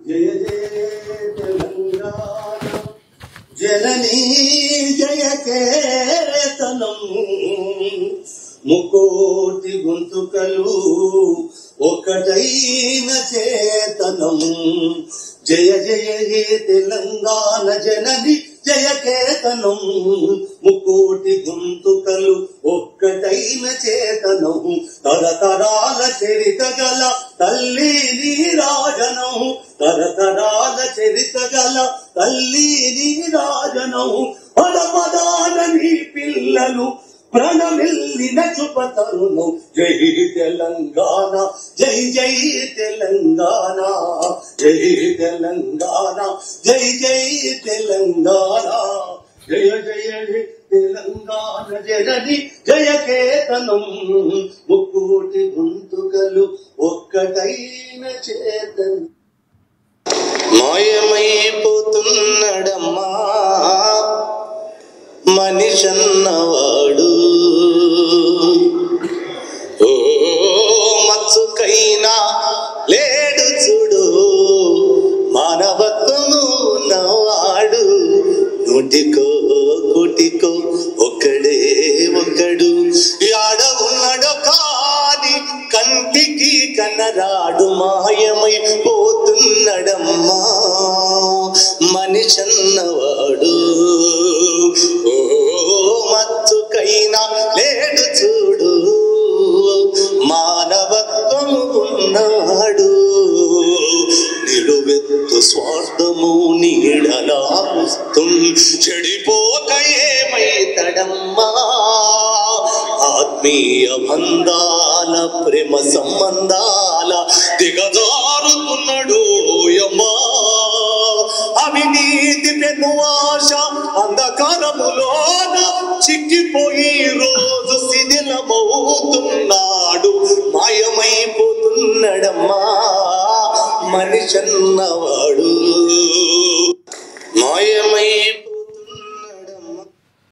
జయ జయ తెలంగాణ జననీ జయ కేతనం ముకోటి గొంతుకలు ఒకటైన చేతనం జయ జయ హే తెలంగాణ జనని జయ కేతనం ముకోటి గొంతుకలు ఒక్కటైన చేతనం తరతరాల చరిత గల తల్లి నీరాజనం తరతరాల చరిత గల తల్లి నీరాజనం పదపదాన నీ పిల్లలు ప్రణమిల్లిన చుపతరుణం జై తెలంగాణ జై జై తెలంగాణ జై తెలంగాణ జై జై తెలంగాణ జయ జయ తెలంగాణ జనని జయ కేతనం ముక్కోటి గొంతుకలు ఒక్కటైన చేతనం మాయమైపోతున్నడమ్మా మనిషన్నవాడు ఓ మచ్చుకైనా లేడు చూడు మానవత్వము నవాడు నూటికో కోటికో ఒక్కడే ఒక్కడు యాడ ఉన్నాడో కాని కంటికి కనరాడు మాయమైపోతున్నడమ్మా మనిషన్నవాడు ఓ మచ్చుకైనా లేడు చూడు మానవత్వము ఉన్నాడు నిలువెత్తు స్వార్థము నీడలా చెడిపోక ఏమైతడమ్మా ఆత్మీయ బంధాల ప్రేమ సంబంధాల దిగజారుతున్నాడు యమ్మా అవినీతి పెను ఆశ అంధకారములోన చిక్కిపోయి రోజు శిథిలమవుతున్నాడు మాయమైపోతున్నాడమ్మా మనిషన్నవాడు మాయమైపో